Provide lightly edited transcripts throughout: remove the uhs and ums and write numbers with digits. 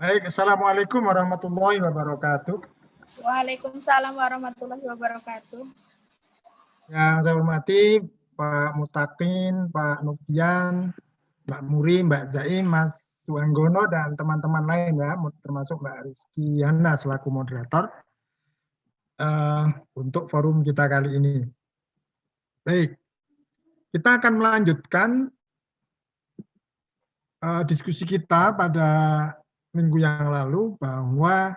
Baik, Assalamualaikum warahmatullahi wabarakatuh. Waalaikumsalam warahmatullahi wabarakatuh. Yang saya hormati Pak Mutakin, Pak Novian, Mbak Muri, Mbak Zaim, Mas Suanggono, dan teman-teman lain ya, termasuk Mbak Rizky Yana selaku moderator untuk forum kita kali ini. Baik, kita akan melanjutkan diskusi kita pada minggu yang lalu bahwa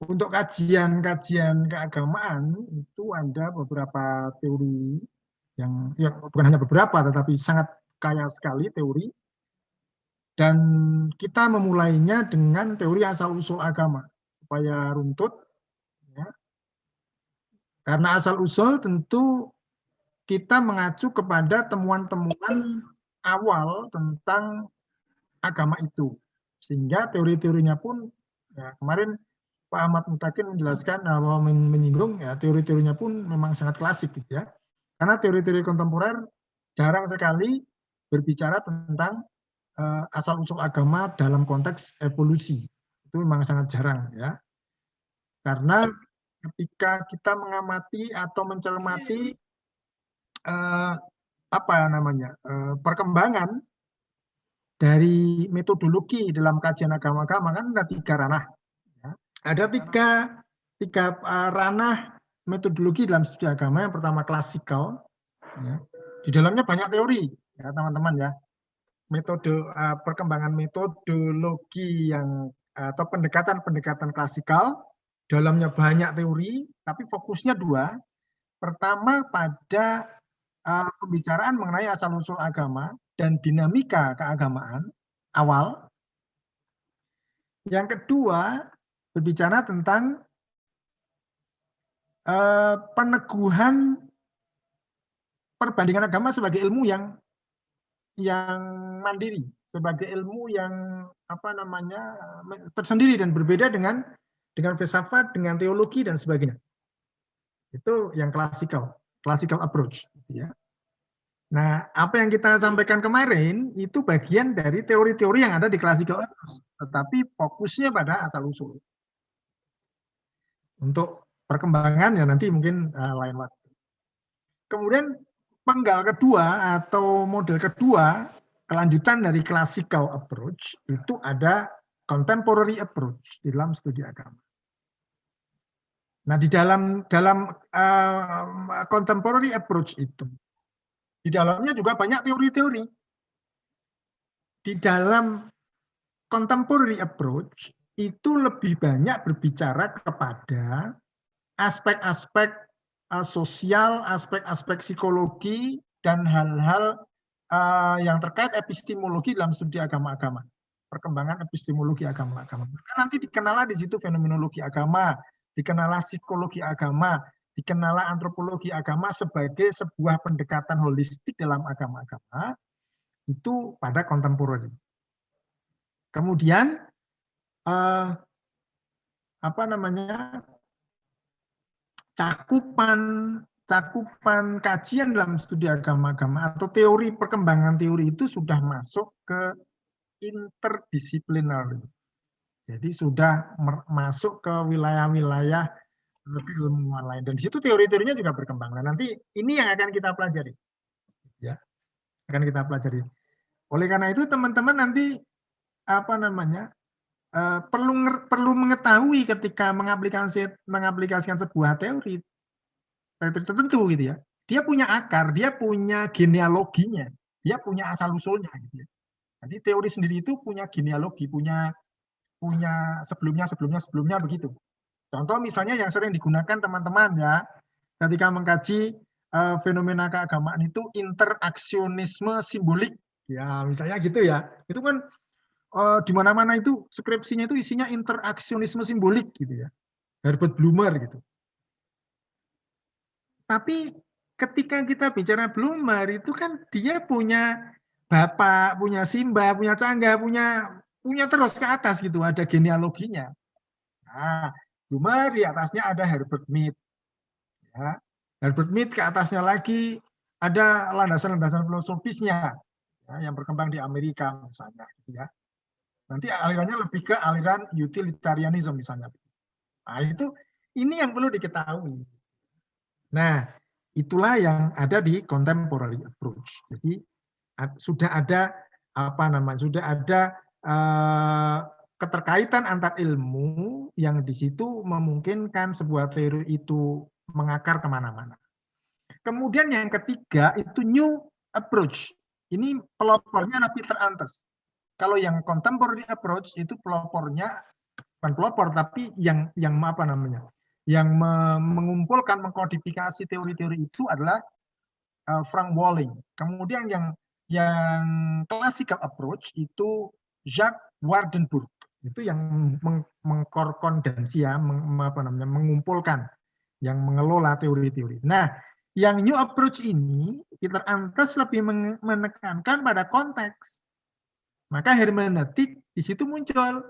untuk kajian-kajian keagamaan itu ada beberapa teori yang ya, bukan hanya beberapa tetapi sangat kaya sekali teori, dan kita memulainya dengan teori asal-usul agama supaya runtut ya. Karena asal-usul tentu kita mengacu kepada temuan-temuan awal tentang agama itu, sehingga teori-teorinya pun ya, kemarin Pak Ahmad Mutakin menjelaskan bahwa menyinggung ya teori-teorinya pun memang sangat klasik gitu ya. Karena teori-teori kontemporer jarang sekali berbicara tentang asal-usul agama dalam konteks evolusi. Itu memang sangat jarang ya. Karena ketika kita mengamati atau mencermati perkembangan dari metodologi dalam kajian agama-agama kan ada 3 ranah. Ada tiga ranah metodologi dalam studi agama. Yang pertama klasikal, ya. Di dalamnya banyak teori, ya teman-teman ya. Metode perkembangan metodologi yang atau pendekatan-pendekatan klasikal, dalamnya banyak teori, tapi fokusnya 2. Pertama pada pembicaraan mengenai asal-usul agama dan dinamika keagamaan awal. Yang kedua berbicara tentang peneguhan perbandingan agama sebagai ilmu yang mandiri, sebagai ilmu yang tersendiri dan berbeda dengan filsafat, dengan teologi dan sebagainya. Itu yang classical approach ya. Nah, apa yang kita sampaikan kemarin itu bagian dari teori-teori yang ada di classical approach, tetapi fokusnya pada asal-usul. Untuk perkembangan ya nanti mungkin lain waktu. Kemudian penggal kedua atau model kedua, kelanjutan dari classical approach, itu ada contemporary approach di dalam studi agama. Nah, di dalam contemporary approach itu, di dalamnya juga banyak teori-teori. Di dalam contemporary approach itu lebih banyak berbicara kepada aspek-aspek sosial, aspek-aspek psikologi, dan hal-hal yang terkait epistemologi dalam studi agama-agama. Perkembangan epistemologi agama-agama. Nanti dikenal di situ fenomenologi agama, dikenal psikologi agama, dikenal antropologi agama sebagai sebuah pendekatan holistik dalam agama-agama, itu pada kontemporer. Kemudian cakupan kajian dalam studi agama-agama atau teori perkembangan teori itu sudah masuk ke interdisipliner. Jadi sudah masuk ke wilayah-wilayah ilmuwan lain, dan di situ teori-teorinya juga berkembang. Nah, nanti ini yang akan kita pelajari. Ya. Akan kita pelajari. Oleh karena itu teman-teman nanti perlu mengetahui ketika mengaplikasikan sebuah teori tertentu gitu ya. Dia punya akar, dia punya genealoginya, dia punya asal usulnya gitu ya. Jadi teori sendiri itu punya genealogi, punya sebelumnya begitu. Contoh misalnya yang sering digunakan teman-teman ya ketika mengkaji fenomena keagamaan itu interaksionisme simbolik. Ya, misalnya gitu ya. Itu kan di mana-mana itu skripsinya itu isinya interaksionisme simbolik gitu ya. Herbert Blumer gitu. Tapi ketika kita bicara Blumer itu kan dia punya bapak, punya Simba, punya Cangga, punya terus ke atas gitu, ada genealoginya. Nah, Blumer di atasnya ada Herbert Mead. Ya. Herbert Mead ke atasnya lagi ada landasan-landasan filosofisnya ya, yang berkembang di Amerika misalnya gitu ya. Nanti alirannya lebih ke aliran utilitarianism misalnya. Nah, ini yang perlu diketahui. Nah, itulah yang ada di contemporary approach. Jadi sudah ada keterkaitan antar ilmu yang di situ memungkinkan sebuah teori itu mengakar kemana-mana. Kemudian yang ketiga itu new approach. Ini pelopornya Peter Antes. Kalau yang contemporary approach itu pelopornya bukan pelopor tapi yang mengumpulkan, mengkodifikasi teori-teori itu adalah Frank Walling. Kemudian yang classical approach itu Jacques Wardenburg. Itu yang mengkorkondensia, mengumpulkan, yang mengelola teori-teori. Nah, yang new approach ini Peter Antes lebih menekankan pada konteks. Maka hermeneutik di situ muncul,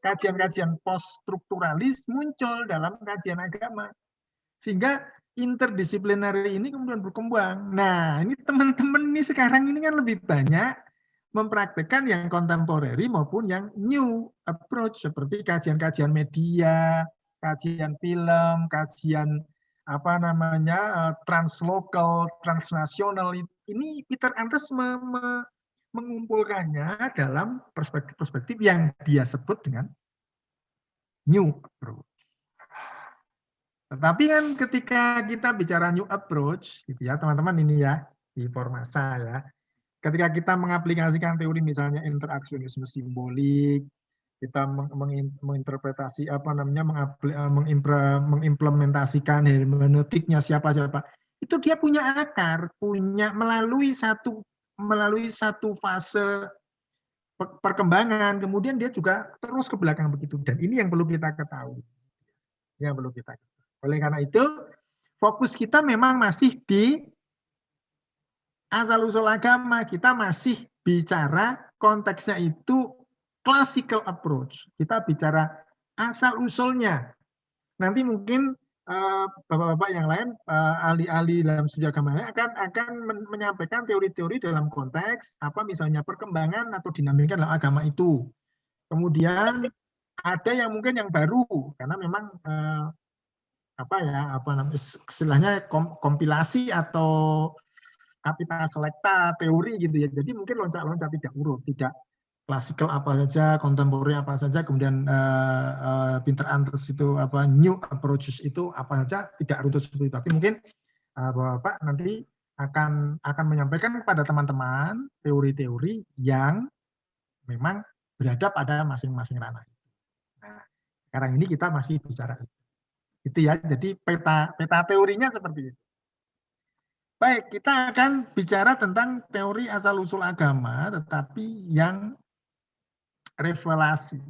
kajian-kajian post-strukturalis muncul dalam kajian agama. Sehingga interdisipliner ini kemudian berkembang. Nah, ini teman-teman ini sekarang ini kan lebih banyak mempraktikkan yang kontemporeri maupun yang new approach, seperti kajian-kajian media, kajian film, kajian translokal, transnasional. Ini Peter Antes mengumpulkannya dalam perspektif-perspektif yang dia sebut dengan new approach. Tetapi kan ketika kita bicara new approach, gitu ya teman-teman ini ya di Formasa ya, ketika kita mengaplikasikan teori misalnya interaksionisme simbolik, kita menginterpretasi mengimplementasikan hermeneutiknya siapa-siapa, itu dia punya akar, melalui satu fase perkembangan, kemudian dia juga terus ke belakang begitu. Dan ini yang perlu kita ketahui. Oleh karena itu, fokus kita memang masih di asal-usul agama. Kita masih bicara konteksnya itu classical approach. Kita bicara asal-usulnya. Nanti mungkin bapak-bapak yang lain, ahli-ahli dalam studi agama akan menyampaikan teori-teori dalam konteks misalnya perkembangan atau dinamika dalam agama itu. Kemudian ada yang mungkin yang baru karena memang istilahnya kompilasi atau kapita selekta teori gitu ya. Jadi mungkin loncat-loncat tidak urut, tidak klasikal apa saja, kontemporer apa saja, kemudian Peter Antes itu new approaches itu apa saja, tidak runtuh seperti itu. Tapi mungkin Bapak nanti akan menyampaikan kepada teman-teman teori-teori yang memang berada pada masing-masing ranah. Nah, sekarang ini kita masih bicara itu ya. Jadi peta teorinya seperti itu. Baik, kita akan bicara tentang teori asal-usul agama, tetapi yang revelasi.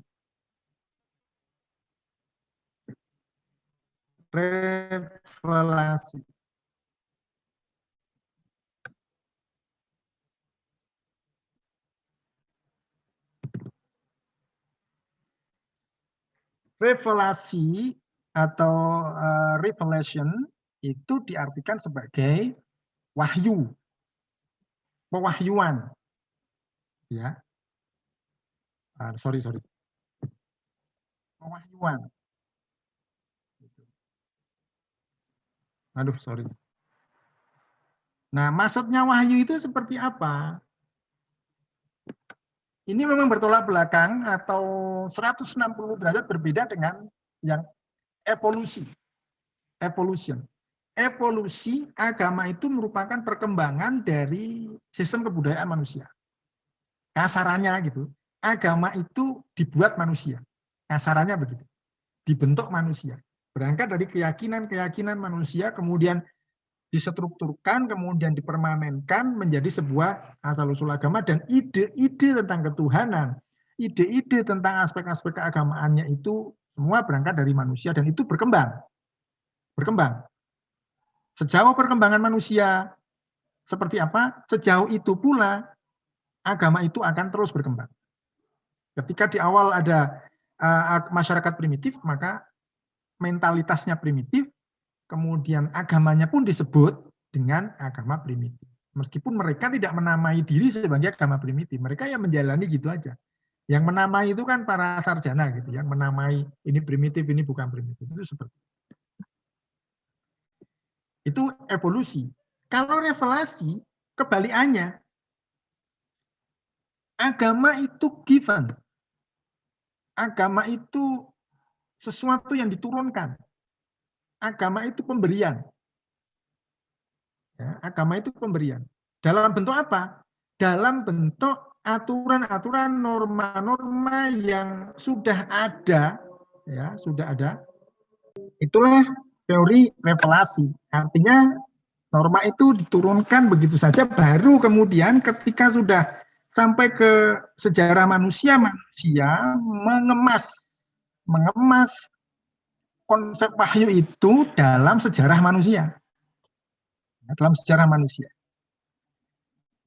Revelasi atau revelation itu diartikan sebagai wahyu, pewahyuan, ya. Pewahyuan. Sorry. Nah, maksudnya wahyu itu seperti apa? Ini memang bertolak belakang atau 160 derajat berbeda dengan yang evolution. Evolusi agama itu merupakan perkembangan dari sistem kebudayaan manusia. Kasarannya gitu, agama itu dibuat manusia. Kasarannya begitu. Dibentuk manusia. Berangkat dari keyakinan manusia, kemudian distrukturkan, kemudian dipermanenkan menjadi sebuah asal-usul agama, dan ide-ide tentang ketuhanan, ide-ide tentang aspek-aspek keagamaannya itu semua berangkat dari manusia, dan itu berkembang. Sejauh perkembangan manusia seperti apa, sejauh itu pula agama itu akan terus berkembang. Ketika di awal ada masyarakat primitif, maka mentalitasnya primitif, kemudian agamanya pun disebut dengan agama primitif. Meskipun mereka tidak menamai diri sebagai agama primitif, mereka yang menjalani gitu aja. Yang menamai itu kan para sarjana gitu, yang menamai ini primitif, ini bukan primitif. Itu seperti itu evolusi. Kalau revelasi kebalikannya, agama itu given. Agama itu sesuatu yang diturunkan. Agama itu pemberian. Ya, agama itu pemberian. Dalam bentuk apa? Dalam bentuk aturan-aturan, norma-norma yang sudah ada, ya sudah ada. Itulah teori revelasi. Artinya norma itu diturunkan begitu saja, baru kemudian ketika sudah sampai ke sejarah manusia, manusia mengemas konsep wahyu itu dalam sejarah manusia. Dalam sejarah manusia.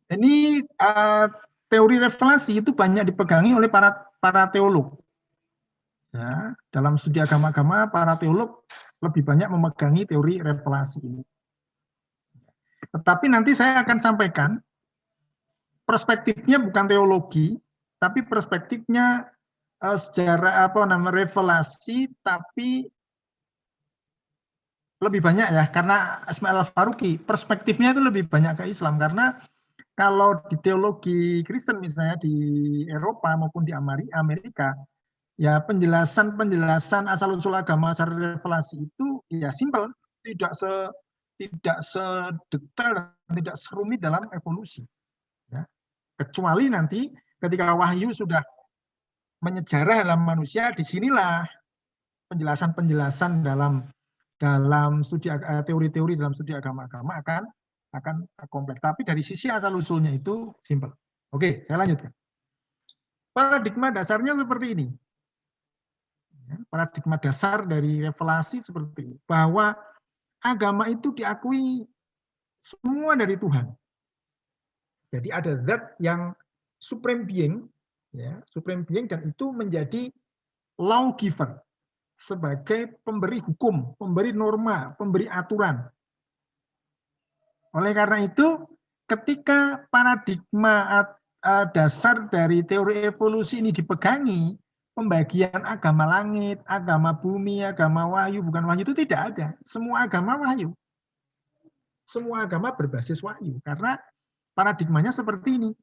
Ini teori revelasi itu banyak dipegangi oleh para teolog. Ya, dalam studi agama-agama, para teolog lebih banyak memegangi teori revelasi ini. Tetapi nanti saya akan sampaikan perspektifnya bukan teologi, tapi perspektifnya sejarah revelasi, tapi lebih banyak ya, karena Ismail Al-Faruqi perspektifnya itu lebih banyak ke Islam, karena kalau di teologi Kristen misalnya di Eropa maupun di Amerika, ya penjelasan asal-usul agama secara revelasi itu ya simpel, tidak sedetail, tidak serumit dalam evolusi. Ya. Kecuali nanti ketika wahyu sudah menyejarah dalam manusia, disinilah penjelasan-penjelasan dalam studi teori-teori dalam studi agama-agama akan kompleks. Tapi dari sisi asal-usulnya itu simpel. Oke, saya lanjutkan. Paradigma dasarnya seperti ini. Paradigma dasar dari revelasi seperti ini. Bahwa agama itu diakui semua dari Tuhan. Jadi ada zat yang supreme being, ya, supreme being, dan itu menjadi lawgiver, sebagai pemberi hukum, pemberi norma, pemberi aturan. Oleh karena itu, ketika paradigma dasar dari teori evolusi ini dipegangi, pembagian agama langit, agama bumi, agama wahyu, bukan wahyu, itu tidak ada. Semua agama wahyu. Semua agama berbasis wahyu, karena paradigmanya seperti ini.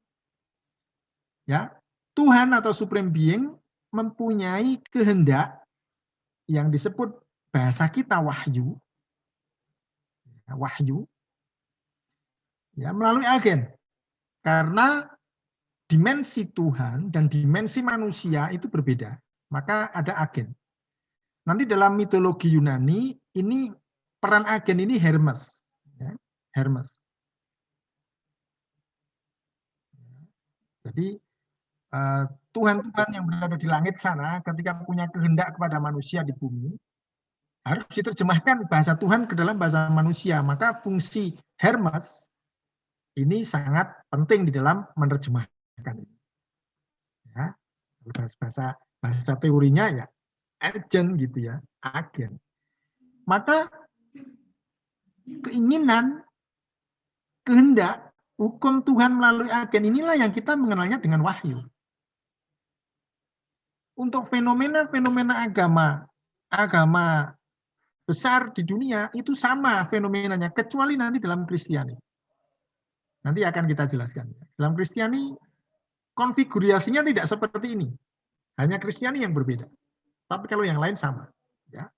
Ya, Tuhan atau Supreme Being mempunyai kehendak yang disebut bahasa kita wahyu, ya, melalui agen. Karena dimensi Tuhan dan dimensi manusia itu berbeda, maka ada agen. Nanti dalam mitologi Yunani, ini peran agen ini Hermes. Ya, Hermes. Jadi Tuhan-Tuhan yang berada di langit sana ketika punya kehendak kepada manusia di bumi, harus diterjemahkan bahasa Tuhan ke dalam bahasa manusia. Maka fungsi Hermes ini sangat penting di dalam menerjemahkan. Ya, bahasa teorinya ya agent gitu ya, agen. Maka keinginan, kehendak, hukum Tuhan melalui agen inilah yang kita mengenalnya dengan wahyu. Untuk fenomena-fenomena agama besar di dunia itu sama fenomenanya, kecuali nanti dalam Kristiani. Nanti akan kita jelaskan. Dalam Kristiani konfigurasinya tidak seperti ini, hanya Kristiani yang berbeda. Tapi kalau yang lain sama. Ya.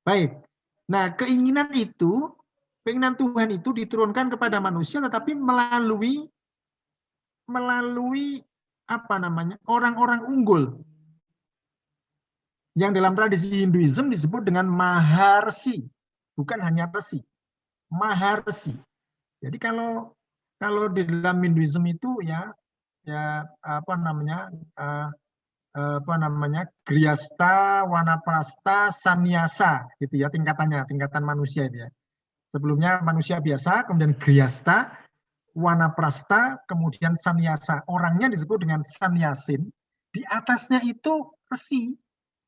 Baik. Nah, keinginan Tuhan itu diturunkan kepada manusia, tetapi melalui orang-orang unggul yang dalam tradisi Hinduism disebut dengan maharsi, bukan hanya resi, maharsi. Jadi kalau di dalam Hinduism itu Grihasta, Wanaprastha, Sannyasa gitu ya, tingkatan manusia itu ya. Sebelumnya manusia biasa, kemudian Grihasta, Wanaprastha, kemudian Sannyasa. Orangnya disebut dengan Sannyasin. Di atasnya itu resi,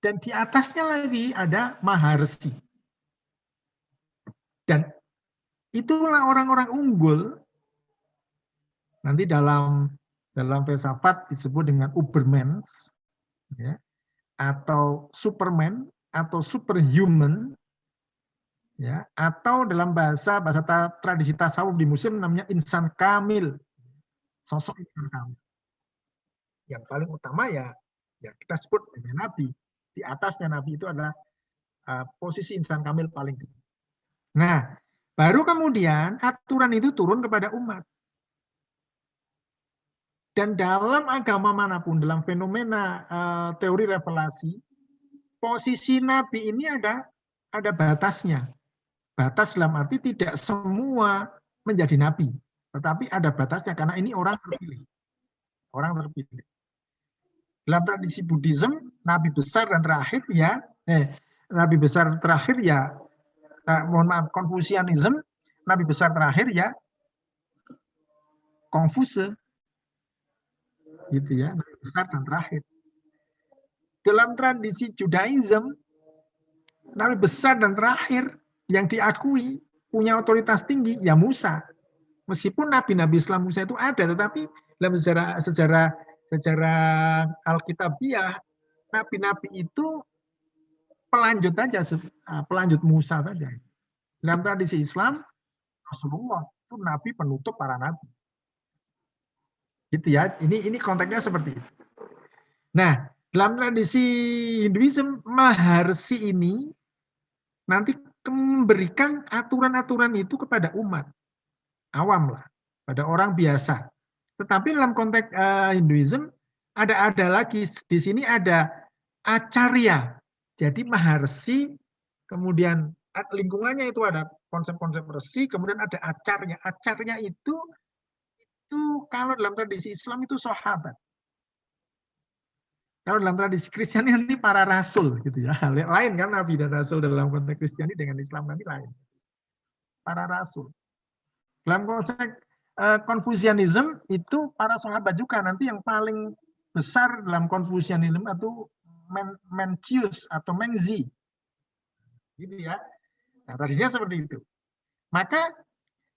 dan di atasnya lagi ada maharsi. Dan itulah orang-orang unggul nanti dalam Dalam filsafat disebut dengan Ubermensch, ya, atau Superman, atau superhuman, ya, atau dalam bahasa tradisi tasawuf di Muslim namanya insan kamil, sosok insan kamil. Yang paling utama ya kita sebut dengan Nabi. Di atasnya Nabi itu adalah posisi insan kamil paling tinggi. Nah, baru kemudian aturan itu turun kepada umat. Dan dalam agama manapun, dalam fenomena teori revelasi, posisi Nabi ini ada batasnya. Batas dalam arti tidak semua menjadi Nabi, tetapi ada batasnya karena ini orang terpilih. Orang terpilih. Dalam tradisi Buddhism, Nabi besar dan terakhir ya, Nabi besar terakhir ya, mohon maaf, Konfusianism, Nabi besar terakhir ya, Kongfuse, gitu ya, Nabi besar dan terakhir. Dalam tradisi Judaism, Nabi besar dan terakhir yang diakui punya otoritas tinggi ya Musa. Meskipun nabi-nabi Islam Musa itu ada, tetapi dalam sejarah Alkitabiah, nabi-nabi itu pelanjut aja, pelanjut Musa saja. Dalam tradisi Islam, Rasulullah itu nabi penutup para nabi. Gitu ya. Ini konteksnya seperti itu. Nah, dalam tradisi Hinduism, Maharsi ini nanti memberikan aturan-aturan itu kepada umat awam lah, pada orang biasa. Tetapi dalam konteks Hinduism ada lagi di sini ada acarya. Jadi Maharsi, kemudian lingkungannya itu ada konsep-konsep resi, kemudian ada acarya. Acarya itu kalau dalam tradisi Islam itu sahabat. Kalau dalam tradisi Kristiani nanti para rasul gitu ya. Lain kan Nabi dan Rasul dalam konteks Kristiani dengan Islam nanti lain. Para rasul. Dalam konteks Konfusianism itu para sahabat juga nanti yang paling besar dalam Konfusianism itu Mencius atau Mengzi. Gitu ya. Nah, tradisinya seperti itu. Maka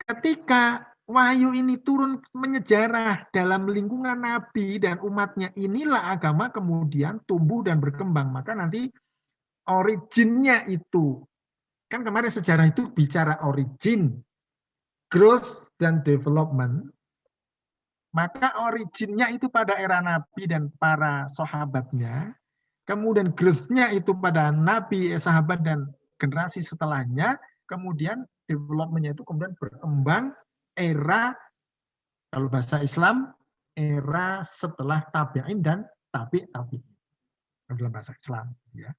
ketika wahyu ini turun menyejarah dalam lingkungan Nabi dan umatnya, inilah agama kemudian tumbuh dan berkembang. Maka nanti originnya itu, kan kemarin sejarah itu bicara origin, growth, dan development. Maka originnya itu pada era Nabi dan para sahabatnya, kemudian growth-nya itu pada Nabi, sahabat, dan generasi setelahnya, kemudian development-nya itu kemudian berkembang era, kalau bahasa Islam, era setelah tabi'in dan tabi'in dalam bahasa Islam. Ya.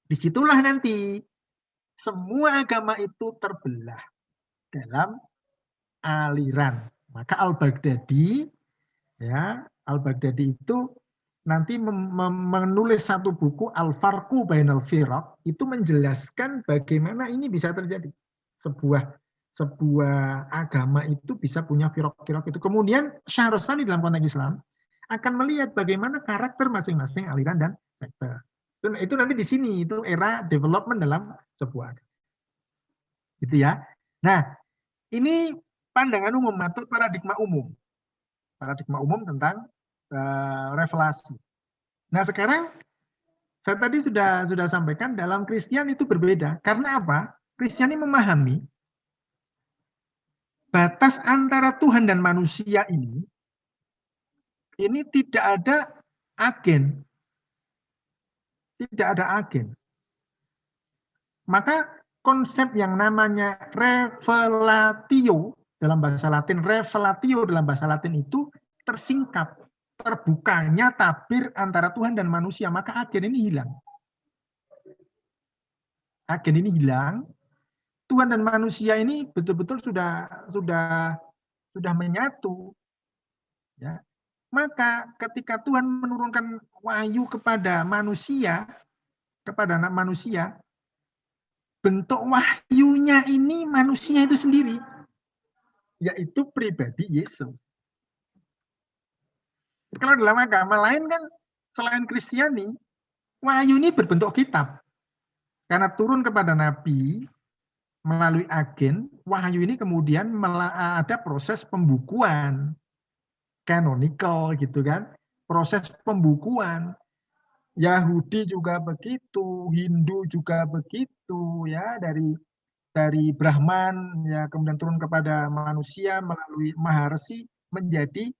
Disitulah nanti semua agama itu terbelah dalam aliran. Maka Al-Baghdadi, ya, Al-Baghdadi itu nanti menulis satu buku Al-Farqu Bainal Firaq, itu menjelaskan bagaimana ini bisa terjadi. Sebuah agama itu bisa punya firaq-firaq itu. Kemudian Syahrastani dalam konteks Islam akan melihat bagaimana karakter masing-masing aliran dan sekte. Itu nanti di sini itu era development dalam sebuah agama. Gitu ya. Nah, ini pandangan umum atau paradigma umum. Paradigma umum tentang revelasi. Nah, sekarang saya tadi sudah sampaikan dalam Kristen itu berbeda. Karena apa? Kristiani memahami batas antara Tuhan dan manusia ini tidak ada agen. Tidak ada agen. Maka konsep yang namanya revelatio dalam bahasa Latin, revelatio dalam bahasa Latin itu tersingkap, terbukanya tabir antara Tuhan dan manusia, maka agen ini hilang. Agen ini hilang, Tuhan dan manusia ini betul-betul sudah menyatu. Ya. Maka ketika Tuhan menurunkan wahyu kepada manusia, bentuk wahyunya ini manusia itu sendiri, yaitu pribadi Yesus. Kalau dalam agama lain kan selain Kristiani, wahyu ini berbentuk kitab. Karena turun kepada Nabi melalui agen, wahyu ini kemudian ada proses pembukuan. canonical gitu kan, proses pembukuan. Yahudi juga begitu, Hindu juga begitu ya, dari Brahman ya kemudian turun kepada manusia melalui Maharsi menjadi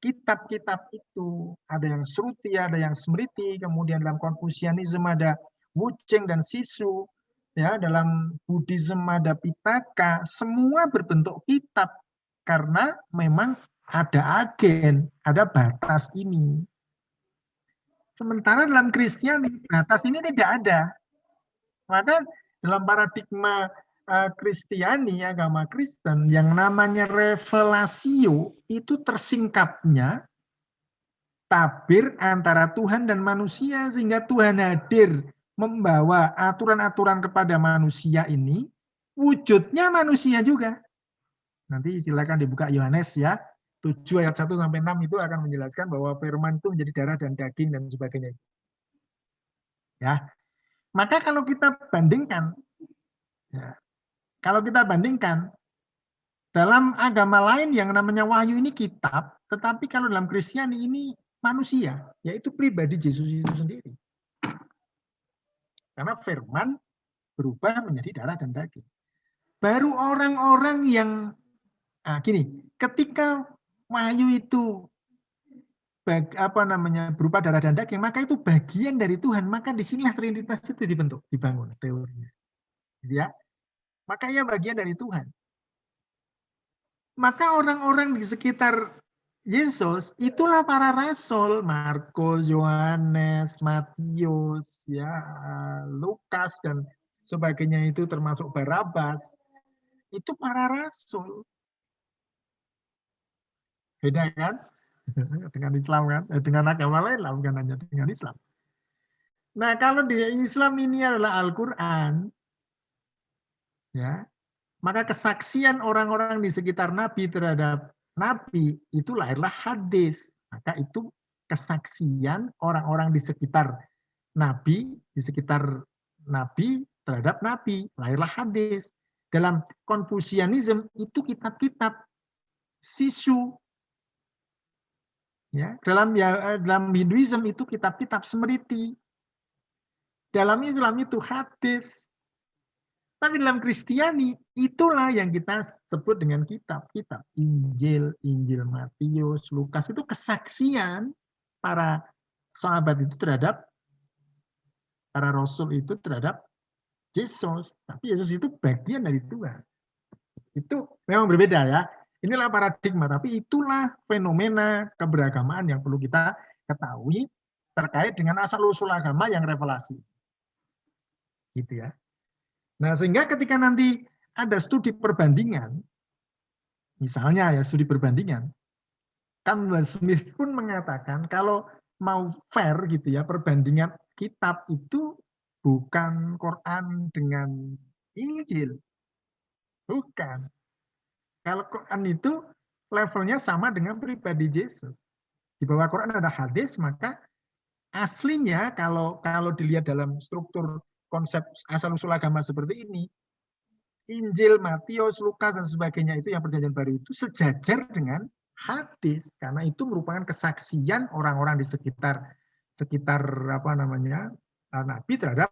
kitab-kitab itu. Ada yang Sruti, ada yang Smriti, kemudian dalam Konfusianisme ada Wucheng dan Sisu, ya dalam Buddhism ada Pitaka, semua berbentuk kitab karena memang ada agen, ada batas ini. Sementara dalam Kristiani batas ini tidak ada. Maka dalam paradigma Kristiani, agama Kristen, yang namanya revelasio itu tersingkapnya tabir antara Tuhan dan manusia, sehingga Tuhan hadir membawa aturan-aturan kepada manusia ini, wujudnya manusia juga. Nanti silakan dibuka Yohanes ya, 7 ayat 1 sampai 6 itu akan menjelaskan bahwa firman itu menjadi darah dan daging dan sebagainya. Ya. Maka kalau kita bandingkan, ya, dalam agama lain yang namanya wahyu ini kitab, tetapi kalau dalam Kristiani ini manusia, yaitu pribadi Yesus itu sendiri. Karena firman berubah menjadi darah dan daging. Baru orang-orang yang gini, ketika wahyu itu berupa darah dan daging, maka itu bagian dari Tuhan, maka disinilah Trinitas itu dibentuk, dibangun teorinya. Ya, makanya bagian dari Tuhan. Maka orang-orang di sekitar Yesus itulah para rasul, Markus, Yohanes, Matius, ya, Lukas dan sebagainya itu termasuk Barabas. Itu para rasul. Beda kan? Dengan Islam kan? Dengan agama lain lah, bukan hanya dengan Islam. Nah, kalau di Islam ini adalah Al-Quran, ya, maka kesaksian orang-orang di sekitar Nabi terhadap Nabi itu lahirlah hadis. Maka itu kesaksian orang-orang di sekitar Nabi, terhadap Nabi, lahirlah hadis. Dalam Konfusianisme itu kitab-kitab Sisu. Ya, dalam Hinduisme itu kitab-kitab Smriti. Dalam Islam itu hadis. Tapi dalam Kristiani itulah yang kita sebut dengan kitab-kitab. Injil, Injil Matius, Lukas itu kesaksian para sahabat itu terhadap para rasul itu terhadap Yesus. Tapi Yesus itu bagian dari Tuhan. Itu memang berbeda ya. Inilah paradigma, tapi itulah fenomena keberagamaan yang perlu kita ketahui terkait dengan asal-usul agama yang revelasi. Gitu ya. Nah, sehingga ketika nanti ada studi perbandingan, misalnya ya studi perbandingan, kan Smith pun mengatakan kalau mau fair gitu ya, perbandingan kitab itu bukan Quran dengan Injil. Bukan. Kalau Quran itu levelnya sama dengan pribadi Yesus. Di bawah Quran ada hadis, maka aslinya kalau dilihat dalam struktur konsep asal-usul agama seperti ini, Injil, Matius, Lukas, dan sebagainya itu yang perjanjian baru itu sejajar dengan hadis. Karena itu merupakan kesaksian orang-orang di sekitar Nabi terhadap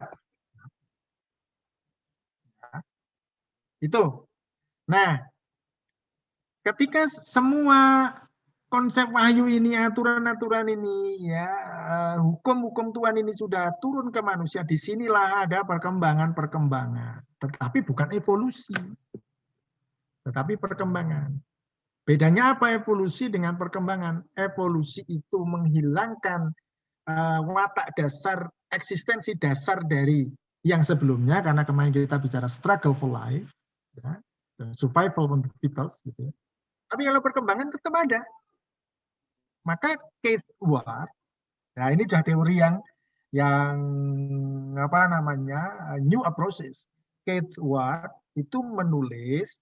itu. Nah, ketika semua konsep wahyu ini, aturan-aturan ini, ya hukum-hukum Tuhan ini sudah turun ke manusia, disinilah ada perkembangan-perkembangan. Tetapi bukan evolusi, tetapi perkembangan. Bedanya apa evolusi dengan perkembangan? Evolusi itu menghilangkan watak dasar, eksistensi dasar dari yang sebelumnya, karena kemarin kita bicara struggle for life, ya, survival of the peoples, gitu ya. Tapi kalau perkembangan tetap ada. Maka Keith Ward, nah ini sudah teori yang new approaches. Keith Ward itu menulis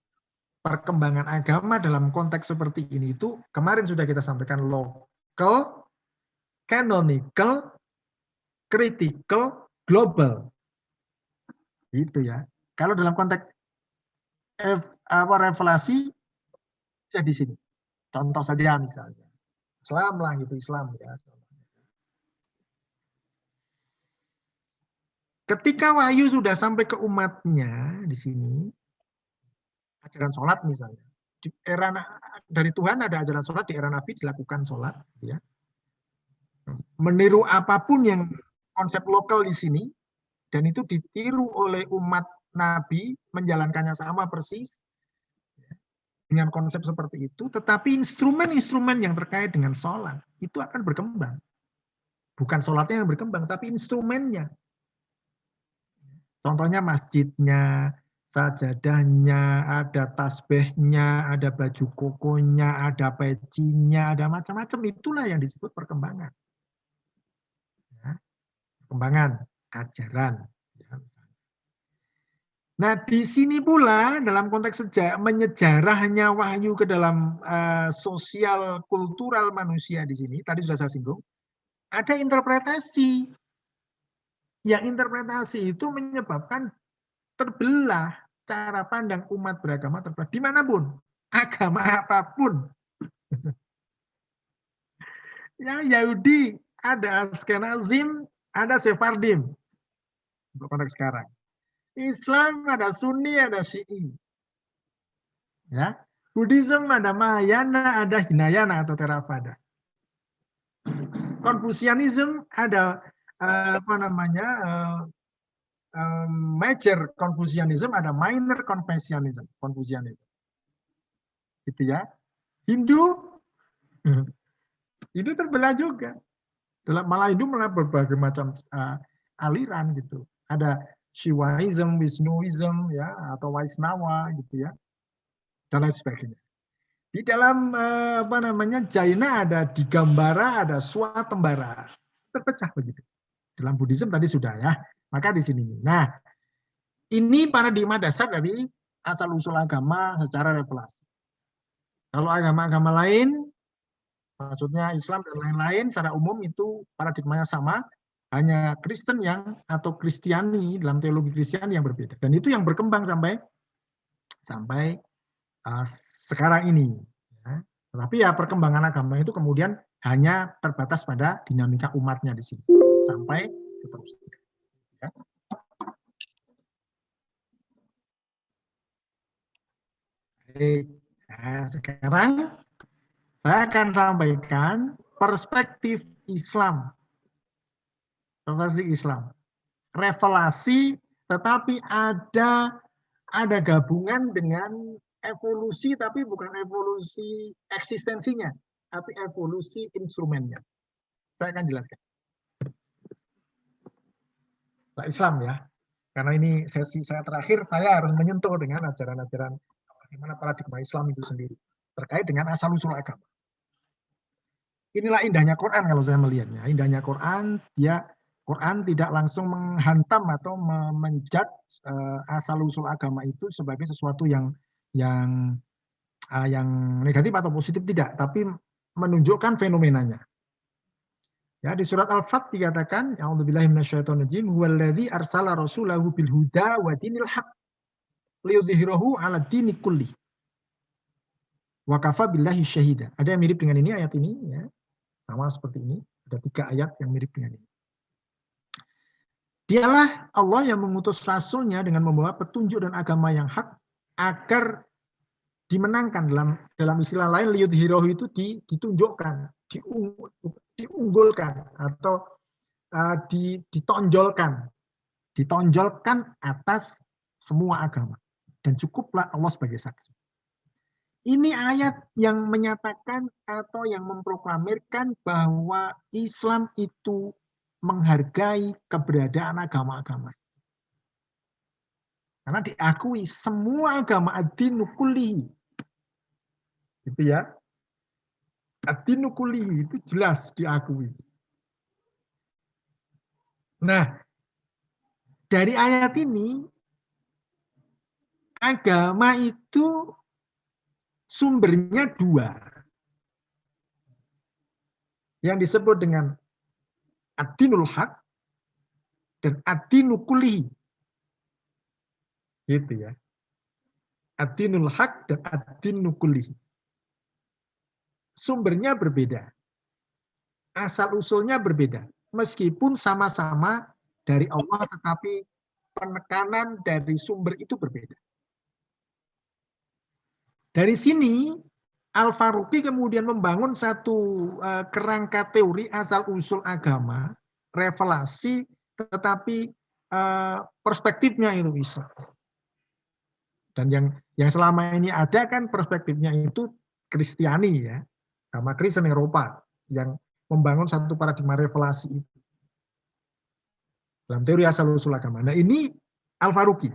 perkembangan agama dalam konteks seperti ini itu kemarin sudah kita sampaikan local, canonical, critical, global. Gitu ya. Kalau dalam konteks revelasi ya di sini. Contoh saja misalnya. Islam lah gitu, Islam ya. Ketika wahyu sudah sampai ke umatnya di sini, ajaran sholat misalnya, di era dari Tuhan ada ajaran sholat, di era Nabi dilakukan sholat, ya. Meniru apapun yang konsep lokal di sini, dan itu ditiru oleh umat Nabi, menjalankannya sama persis, dengan konsep seperti itu, tetapi instrumen-instrumen yang terkait dengan sholat, itu akan berkembang. Bukan sholatnya yang berkembang, tapi instrumennya. Contohnya masjidnya, sajadahnya, ada tasbihnya, ada baju kokonya, ada pecinya, ada macam-macam. Itulah yang disebut perkembangan. Ya, perkembangan, ajaran. Nah, di sini pula dalam konteks menyejarahnya wahyu ke dalam sosial kultural manusia di sini, tadi sudah saya singgung, ada interpretasi. Yang interpretasi itu menyebabkan terbelah cara pandang umat beragama terbelah dimanapun, agama apapun. Ya Yahudi ada Askenazim, ada Sephardim. Untuk konteks sekarang. Islam ada Sunni, ada Syi'i. Ya, Buddhism ada Mahayana, ada Hinayana atau Theravada. Konfusianism ada major Confucianism, ada minor Confucianism. Gitu ya. Hindu itu terbelah juga. Malah Hindu malah berbagai macam aliran gitu. Ada Shivaism, Wisnuism ya, atau Vaisnava gitu ya. Dan lain sebagainya. Di dalam Jaina ada Digambara, ada Swatembara. Terpecah begitu. Dalam Buddhism tadi sudah ya. Maka di sini. Nah, ini paradigma dasar dari asal-usul agama secara revelasi. Kalau agama-agama lain, maksudnya Islam dan lain-lain, secara umum itu paradigmanya sama, hanya Kristen atau Kristiani dalam teologi Kristiani yang berbeda. Dan itu yang berkembang sampai sekarang ini. Ya. Tetapi ya perkembangan agama itu kemudian hanya terbatas pada dinamika umatnya di sini. Sampai seterusnya. Ya. Nah, sekarang saya akan sampaikan perspektif Islam. Perspektif Islam. Revelasi, tetapi ada gabungan dengan evolusi, tapi bukan evolusi eksistensinya, tapi evolusi instrumennya. Saya akan jelaskan. Nah, Islam ya, karena ini sesi saya terakhir, saya harus menyentuh dengan ajaran-ajaran bagaimana paradigma Islam itu sendiri terkait dengan asal-usul agama. Inilah indahnya Quran kalau saya melihatnya. Indahnya Quran, Quran tidak langsung menghantam atau menjudge asal-usul agama itu sebagai sesuatu yang negatif atau positif, tidak, tapi menunjukkan fenomenanya. Ya, di surat Al-Fat dikatakan, A'udzubillahi minasyaitonirrajim, huwallazi arsala rasulahu bil huda wa dinil haq liyudhhirahu 'ala dini kulli. Wa kafa billahi syahida. Ada yang mirip dengan ini ayat ini ya. Sama seperti ini, ada 3 ayat yang mirip dengan ini. Dialah Allah yang mengutus rasulnya dengan membawa petunjuk dan agama yang hak agar dimenangkan, dalam istilah lain liyudhhirahu itu ditunjukkan, diunggulkan atau ditonjolkan atas semua agama, dan cukuplah Allah sebagai saksi. Ini ayat yang menyatakan atau yang memproklamirkan bahwa Islam itu menghargai keberadaan agama-agama. Karena diakui semua agama ad-dinu kullihi. Gitu ya. Ad-dinu kullihi itu jelas diakui. Nah, dari ayat ini, agama itu sumbernya 2. Yang disebut dengan ad-dinul haq dan ad-dinu kullihi. Gitu ya. Ad-dinul haq dan ad-dinu kullihi. Sumbernya berbeda. asal-usulnya berbeda. Meskipun sama-sama dari Allah, tetapi penekanan dari sumber itu berbeda. Dari sini, Al-Faruqi kemudian membangun satu kerangka teori asal-usul agama, revelasi, tetapi perspektifnya itu bisa. Dan yang selama ini ada kan perspektifnya itu Kristiani ya, sama Kristen Eropa yang membangun satu paradigma revelasi itu dalam teori asal-usul agama. Nah ini Al-Faruqi.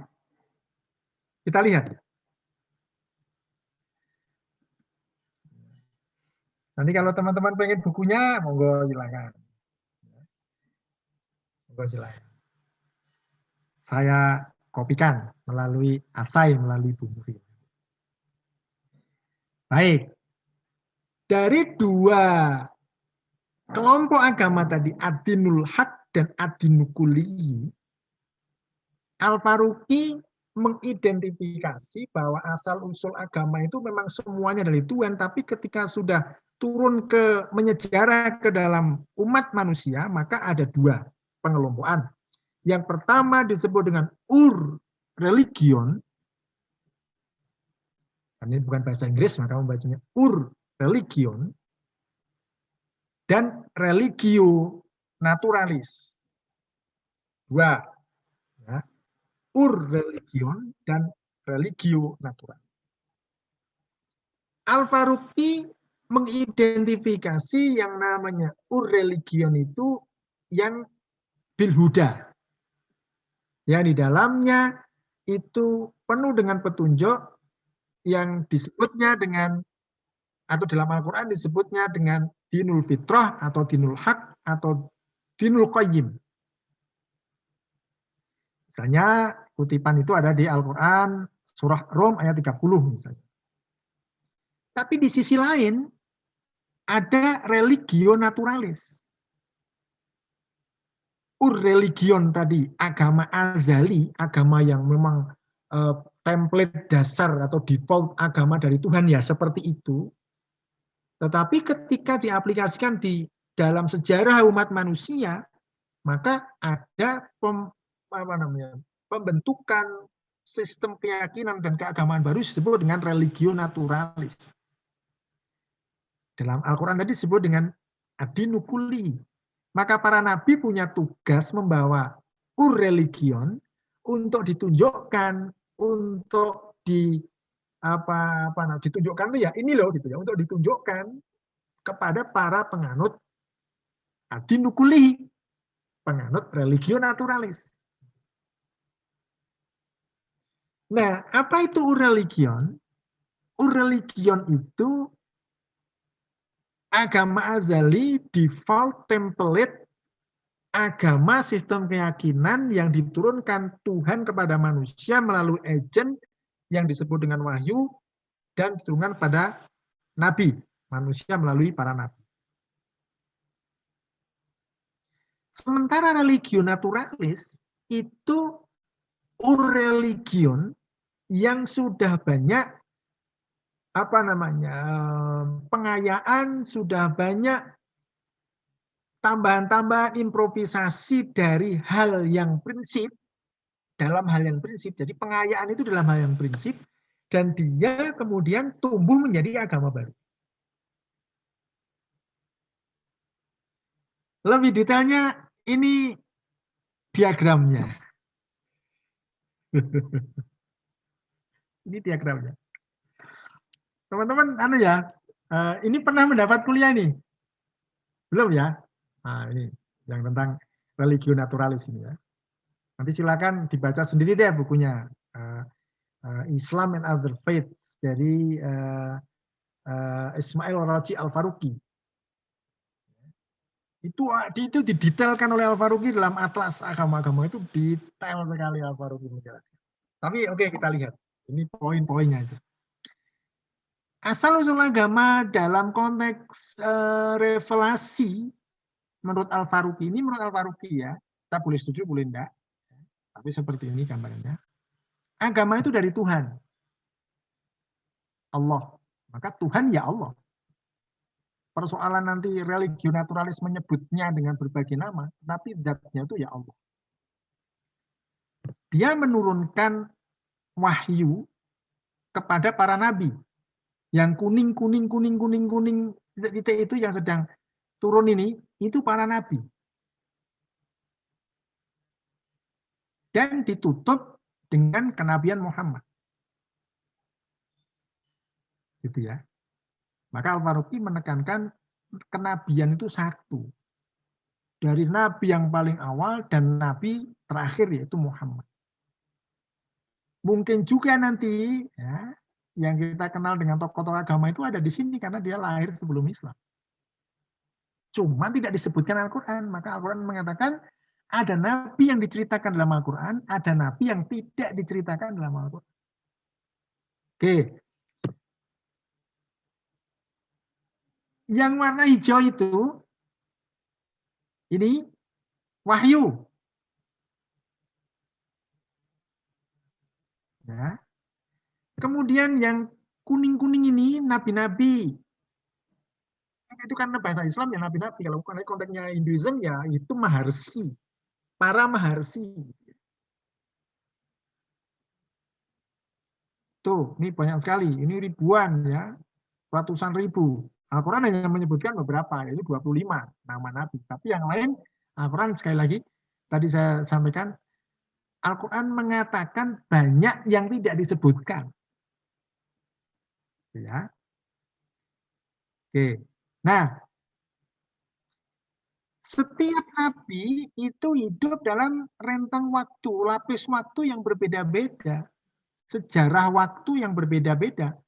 Kita lihat. Nanti kalau teman-teman pengen bukunya, monggo silakan. Monggo silakan. Saya kopikan melalui Asai, melalui buku. Baik. Dari dua kelompok agama tadi, Ad-Dinul Haq dan Ad-Dinukuli, Al-Faruqi mengidentifikasi bahwa asal-usul agama itu memang semuanya dari Tuhan, tapi ketika sudah turun ke menyejarah ke dalam umat manusia, maka ada dua pengelompokan. Yang pertama disebut dengan ur-religion, ini bukan bahasa Inggris, maka membacanya ur-religion, dan religio naturalis. Dua. Ya. Ur-religion dan religio naturalis. Al-Faruqi mengidentifikasi yang namanya ur-religion itu yang bilhuda. Ya, di dalamnya itu penuh dengan petunjuk yang disebutnya dengan, atau dalam Al-Quran disebutnya dengan dinul fitrah atau dinul haq atau dinul qayyim. Misalnya kutipan itu ada di Al-Quran surah Rom ayat 30 misalnya. Tapi di sisi lain ada religio naturalis. Ur-religion tadi, agama azali, agama yang memang template dasar atau default agama dari Tuhan ya seperti itu. Tetapi ketika diaplikasikan di dalam sejarah umat manusia, maka ada pembentukan sistem keyakinan dan keagamaan baru disebut dengan religio naturalis. Dalam Al-Quran tadi disebut dengan adinukuli. Maka para nabi punya tugas membawa ur-religion untuk ditunjukkan, untuk ditunjukkan ya ini loh gitu ya, untuk ditunjukkan kepada para penganut adinukuli, penganut religio naturalis. Nah, apa itu ur-religion? Ur-religion itu agama azali, default template agama sistem keyakinan yang diturunkan Tuhan kepada manusia melalui agent yang disebut dengan wahyu dan diturunkan pada nabi, manusia melalui para nabi. Sementara religio naturalis itu ur-religion yang sudah banyak pengayaan, sudah banyak tambahan-tambahan improvisasi dari hal yang prinsip, dalam hal yang prinsip. Jadi pengayaan itu dalam hal yang prinsip, dan dia kemudian tumbuh menjadi agama baru. Lebih detailnya, ini diagramnya. Ini diagramnya. Teman-teman, ini pernah mendapat kuliah nih? Belum ya? Nah, ini yang tentang religio naturalis ini ya. Nanti silakan dibaca sendiri deh bukunya. Islam and Other Faith dari Ismail Raji Al-Faruqi. Itu didetailkan oleh Al-Faruqi dalam atlas agama-agama, itu detail sekali Al-Faruqi menjelaskan. Tapi oke, kita lihat. Ini poin-poinnya aja. Asal-usul agama dalam konteks revelasi menurut Al-Faruqi, ini menurut Al-Faruqi ya, kita boleh setuju, boleh enggak. Tapi seperti ini gambarnya. Agama itu dari Tuhan. Allah. Maka Tuhan ya Allah. persoalan nanti religius naturalis menyebutnya dengan berbagai nama, tapi zatnya itu ya Allah. Dia menurunkan wahyu kepada para nabi. Yang kuning titik itu yang sedang turun ini, itu para nabi. Dan ditutup dengan kenabian Muhammad. Gitu ya. Maka Al-Farabi menekankan kenabian itu satu. Dari nabi yang paling awal dan nabi terakhir yaitu Muhammad. Mungkin juga nanti ya, yang kita kenal dengan tokoh-tokoh agama itu ada di sini karena dia lahir sebelum Islam. Cuma tidak disebutkan Al-Quran. Maka Al-Quran mengatakan ada nabi yang diceritakan dalam Al-Quran, ada nabi yang tidak diceritakan dalam Al-Quran. Oke. Yang warna hijau itu, ini wahyu. Ya. Kemudian yang kuning-kuning ini nabi-nabi. Itu karena bahasa Islam ya nabi-nabi. Kalau konteksnya Hinduism ya itu maharsi. Para maharsi. Tuh, ini banyak sekali. Ini ribuan ya. Ratusan ribu. Al-Quran hanya menyebutkan beberapa, yaitu 25 nama nabi. Tapi yang lain, Al-Quran sekali lagi, tadi saya sampaikan, Al-Quran mengatakan banyak yang tidak disebutkan. Ya. Oke. Nah, setiap nabi itu hidup dalam rentang waktu, lapis waktu yang berbeda-beda. Sejarah waktu yang berbeda-beda.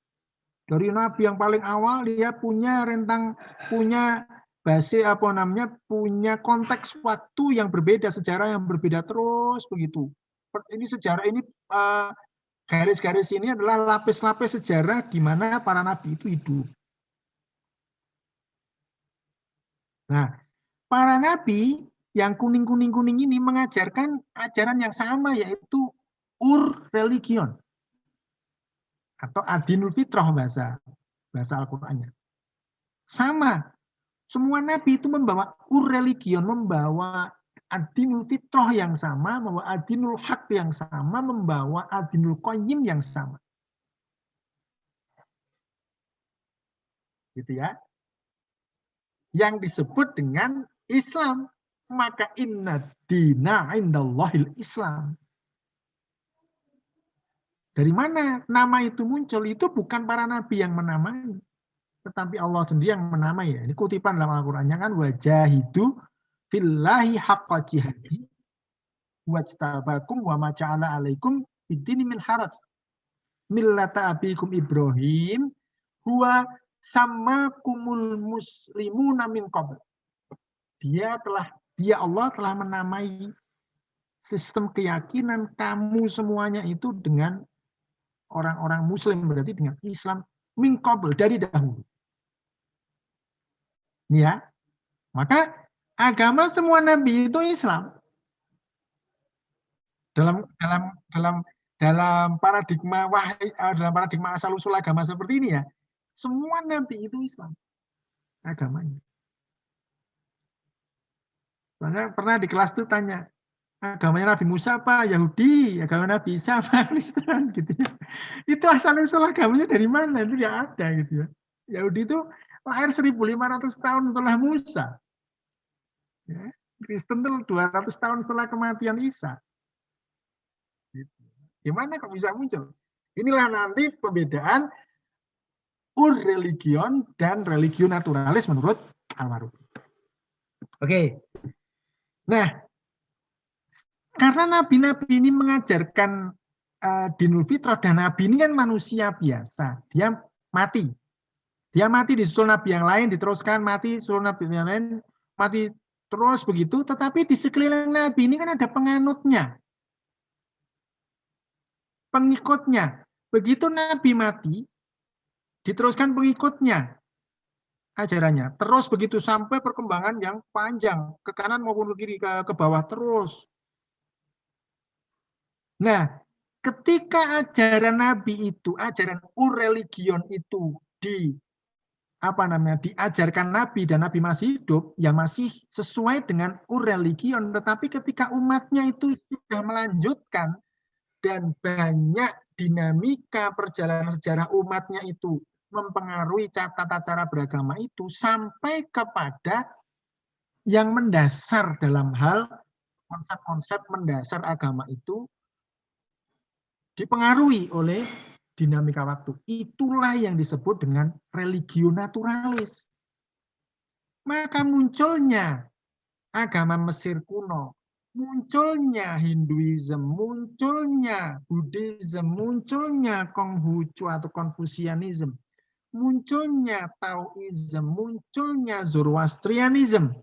Dari nabi yang paling awal dia punya punya konteks waktu yang berbeda, sejarah yang berbeda terus begitu. Ini sejarah ini garis-garis ini adalah lapis-lapis sejarah di mana para nabi itu hidup. Nah, para nabi yang kuning ini mengajarkan ajaran yang sama yaitu religion atau adinul fitrah bahasa Al-Qur'annya. Sama. Semua nabi itu membawa religion, membawa adinul fitrah yang sama, membawa adinul haq yang sama, membawa adinul qayyim yang sama. Gitu ya. Yang disebut dengan Islam. Maka inna dina indallahil Islam. Dari mana nama itu muncul? Itu bukan para nabi yang menamai, tetapi Allah sendiri yang menamai. Ini kutipan dalam Al-Qur'annya kan wajahidu fillahi haqqa jihadi wajtabakum wa ma ja'ala 'alaikum fid-dini min haraj millata abikum Ibrahim huwa sammakumul muslimuna min qabl. Dia Allah telah menamai sistem keyakinan kamu semuanya itu dengan orang-orang muslim, berarti dengan Islam min qabl, dari dahulu. Ini ya. Maka agama semua nabi itu Islam. Dalam paradigma dalam paradigma asal-usul agama seperti ini ya, semua nabi itu Islam agamanya. Soalnya pernah di kelas itu tanya, agamanya Nabi Musa apa? Yahudi, agama Nabi Isa apa? Kristen gitu ya. Itu asal-usul agamanya dari mana? Itu ya ada gitu ya. Yahudi itu lahir 1500 tahun setelah Musa. Ya. Kristen itu 200 tahun setelah kematian Isa. Gitu. Gimana kok bisa muncul? Inilah nanti perbedaan religion dan religius naturalis menurut Al-Farabi. Oke. Nah, karena nabi-nabi ini mengajarkan dinul fitrah, dan nabi ini kan manusia biasa, dia mati. Dia mati disusul nabi yang lain, diteruskan mati, disusul nabi yang lain, mati terus begitu, tetapi di sekeliling nabi ini kan ada penganutnya. Pengikutnya. Begitu nabi mati, diteruskan pengikutnya ajarannya. Terus begitu sampai perkembangan yang panjang, ke kanan maupun ke kiri, ke bawah terus. Nah, ketika ajaran nabi itu, ajaran religion itu diajarkan Nabi dan Nabi masih hidup, ya masih sesuai dengan religion. Tetapi ketika umatnya itu sudah melanjutkan dan banyak dinamika perjalanan sejarah umatnya itu mempengaruhi tata cara beragama itu sampai kepada yang mendasar dalam hal konsep-konsep mendasar agama itu dipengaruhi oleh dinamika waktu. Itulah yang disebut dengan religio naturalis. Maka munculnya agama Mesir kuno, munculnya Hinduism, munculnya Buddhism, munculnya Konghucu atau Confucianism, munculnya Taoism, munculnya Zoroastrianism,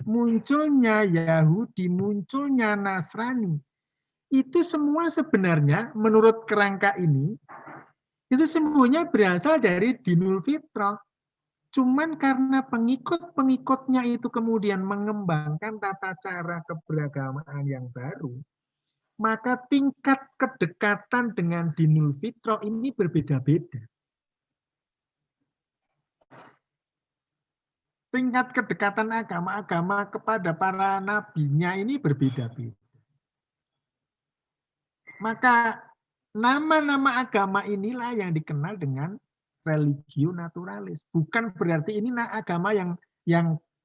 munculnya Yahudi, munculnya Nasrani. Itu semua sebenarnya menurut kerangka ini, itu semuanya berasal dari dinul fitrah. Cuman karena pengikut-pengikutnya itu kemudian mengembangkan tata cara keberagamaan yang baru, maka tingkat kedekatan dengan dinul fitrah ini berbeda-beda. Tingkat kedekatan agama-agama kepada para nabinya ini berbeda-beda. Maka nama-nama agama inilah yang dikenal dengan religio naturalis. Bukan berarti ini agama yang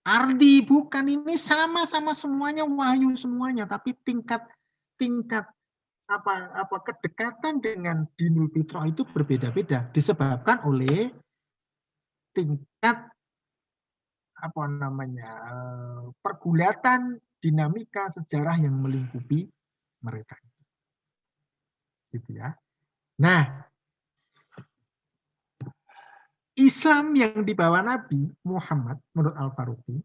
ardi, bukan, ini sama-sama semuanya wahyu semuanya, tapi tingkat kedekatan dengan dinul fitrah itu berbeda-beda disebabkan oleh tingkat pergulatan dinamika sejarah yang melingkupi mereka. Gitu ya. Nah, Islam yang dibawa Nabi Muhammad menurut Al-Faruqi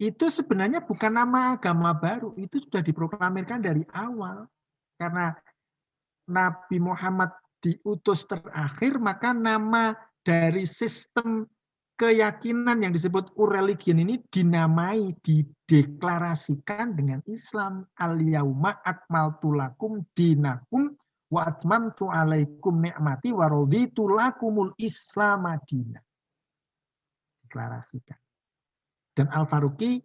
itu sebenarnya bukan nama agama baru, itu sudah diproklamirkan dari awal. Karena Nabi Muhammad diutus terakhir, maka nama dari sistem keyakinan yang disebut religion ini dinamai, dideklarasikan dengan Islam. Al-yauma akmaltu lakum dinakum wa atmamtu alaikum ni'mati wa raditu lakumul Islam madinah. Deklarasikan. Dan Al-Faruqi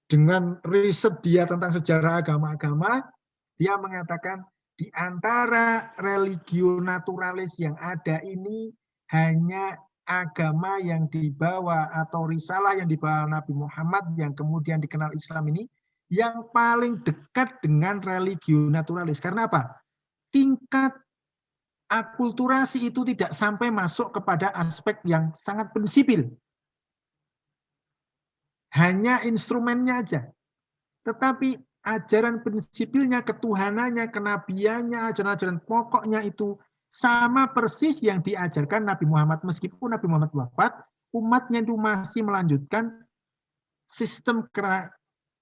dengan riset dia tentang sejarah agama-agama, dia mengatakan di antara religio naturalis yang ada ini hanya agama yang dibawa atau risalah yang dibawa Nabi Muhammad yang kemudian dikenal Islam ini yang paling dekat dengan religio naturalis. Karena apa? Tingkat akulturasi itu tidak sampai masuk kepada aspek yang sangat prinsipil. Hanya instrumennya aja. Tetapi ajaran prinsipilnya, ketuhanannya, kenabiannya, ajaran-ajaran pokoknya itu sama persis yang diajarkan Nabi Muhammad. Meskipun Nabi Muhammad wafat, umatnya itu masih melanjutkan sistem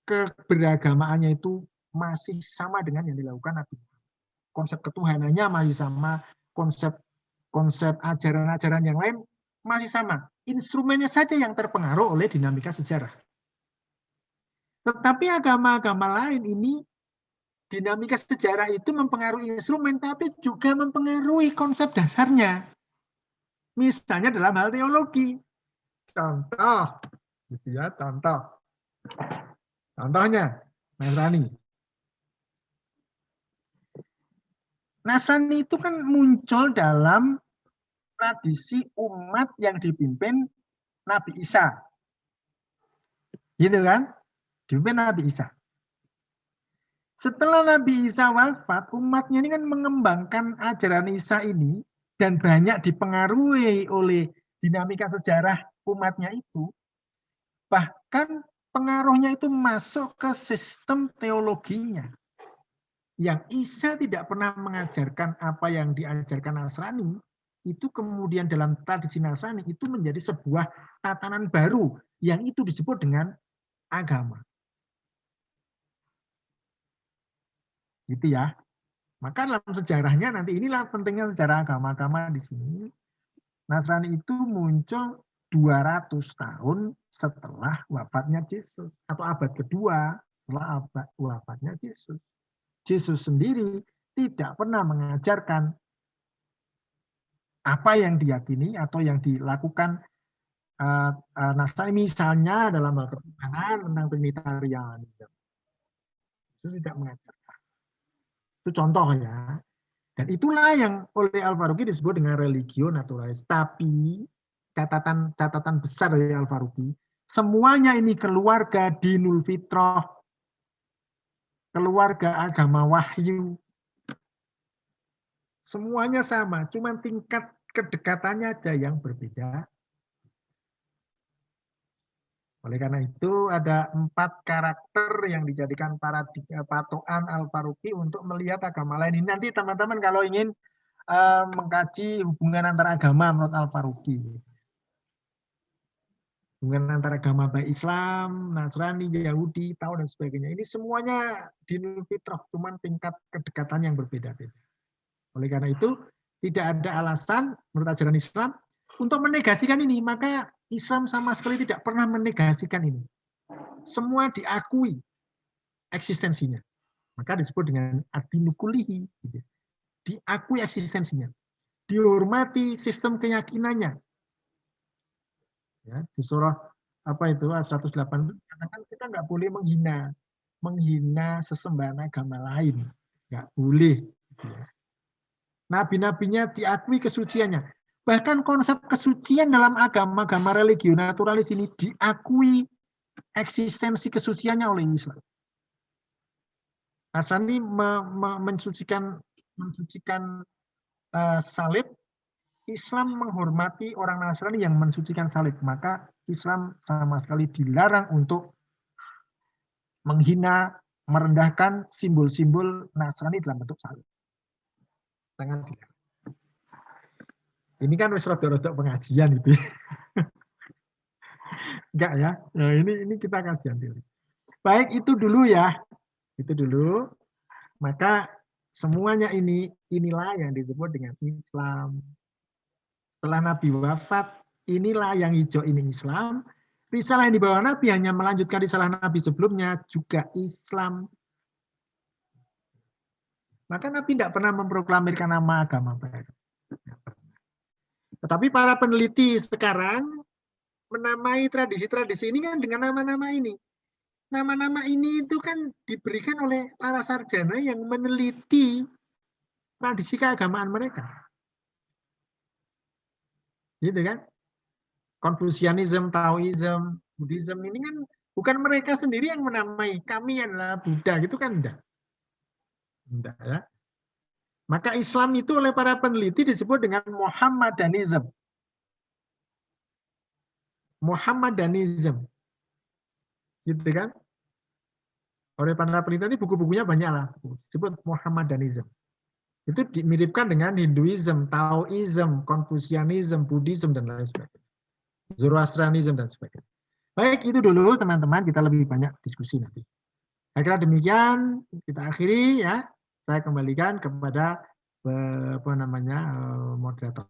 keberagamaannya itu masih sama dengan yang dilakukan Nabi Muhammad. Konsep ketuhanannya masih sama, konsep ajaran-ajaran yang lain masih sama. Instrumennya saja yang terpengaruh oleh dinamika sejarah. Tetapi agama-agama lain ini dinamika sejarah itu mempengaruhi instrumen, tapi juga mempengaruhi konsep dasarnya. Misalnya dalam hal teologi. Contoh, gitu ya, contoh. Contohnya, Nasrani. Nasrani itu kan muncul dalam tradisi umat yang dipimpin Nabi Isa. Gitu kan? Dipimpin Nabi Isa. Setelah Nabi Isa wafat, umatnya ini kan mengembangkan ajaran Isa ini dan banyak dipengaruhi oleh dinamika sejarah umatnya itu. Bahkan pengaruhnya itu masuk ke sistem teologinya. Yang Isa tidak pernah mengajarkan apa yang diajarkan Nasrani, itu kemudian dalam tradisi Nasrani itu menjadi sebuah tatanan baru yang itu disebut dengan agama. Gitu ya. Maka dalam sejarahnya nanti inilah pentingnya sejarah agama-agama di sini. Nasrani itu muncul 200 tahun setelah wafatnya Yesus atau abad kedua setelah wafatnya Yesus. Yesus sendiri tidak pernah mengajarkan apa yang diyakini atau yang dilakukan Nasrani, misalnya dalam hal pertimbangan tentang Trinitarian. Itu tidak mengajarkan. Itu contoh ya. Dan itulah yang oleh Al-Faruqi disebut dengan religio naturalis. Tapi catatan besar dari Al-Faruqi, semuanya ini keluarga dinul fitrah, keluarga agama wahyu. Semuanya sama, cuma tingkat kedekatannya aja yang berbeda. Oleh karena itu ada 4 karakter yang dijadikan patokan Al-Faruqi untuk melihat agama lain. Ini nanti teman-teman kalau ingin mengkaji hubungan antar agama menurut Al-Faruqi. Hubungan antar agama baik Islam, Nasrani, Yahudi, Tao dan sebagainya. Ini semuanya dinul fitrah, cuma tingkat kedekatan yang berbeda-beda. Oleh karena itu tidak ada alasan menurut ajaran Islam untuk menegasikan ini. Maka Islam sama sekali tidak pernah menegasikan ini. Semua diakui eksistensinya. Maka disebut dengan ad-dinu kullihi. Diakui eksistensinya. Dihormati sistem keyakinannya. Ya, di surah apa itu 108 katakan kita nggak boleh menghina sesembahan agama lain. Nggak boleh. Nabi-nabinya diakui kesuciannya. Bahkan konsep kesucian dalam agama-agama religio naturalis ini diakui eksistensi kesuciannya oleh Islam. Nasrani mensucikan salib, Islam menghormati orang Nasrani yang mensucikan salib. Maka Islam sama sekali dilarang untuk menghina, merendahkan simbol-simbol Nasrani dalam bentuk salib. Sangat dilarang. Ini kan wis rodok-rodok pengajian itu. Enggak ya. Nah, ini kita kajian teori. Baik, itu dulu ya. Itu dulu. Maka semuanya inilah yang disebut dengan Islam. Setelah Nabi wafat, inilah yang hijau ini Islam. Risalah yang dibawa Nabi hanya melanjutkan risalah Nabi sebelumnya juga Islam. Maka Nabi tidak pernah memproklamirkan nama agama baru. Tetapi para peneliti sekarang menamai tradisi-tradisi ini kan dengan nama-nama ini. Nama-nama ini itu kan diberikan oleh para sarjana yang meneliti tradisi keagamaan mereka. Gitu kan? Konfusianisme, Taoisme, Buddhisme ini kan bukan mereka sendiri yang menamai. Kami adalah Buddha, gitu kan enggak. Enggak ya. Maka Islam itu oleh para peneliti disebut dengan Muhammadanism. Muhammadanism. Gitu kan? Oleh para peneliti buku-bukunya banyak lah. Disebut Muhammadanism. Itu dimiripkan dengan Hinduism, Taoism, Konfusianism, Buddhism, dan lain sebagainya. Zoroastrianism, dan sebagainya. Baik, itu dulu teman-teman. Kita lebih banyak diskusi nanti. Saya kira demikian. Kita akhiri ya. Saya kembalikan kepada moderator.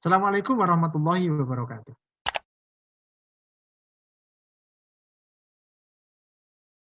Assalamualaikum warahmatullahi wabarakatuh.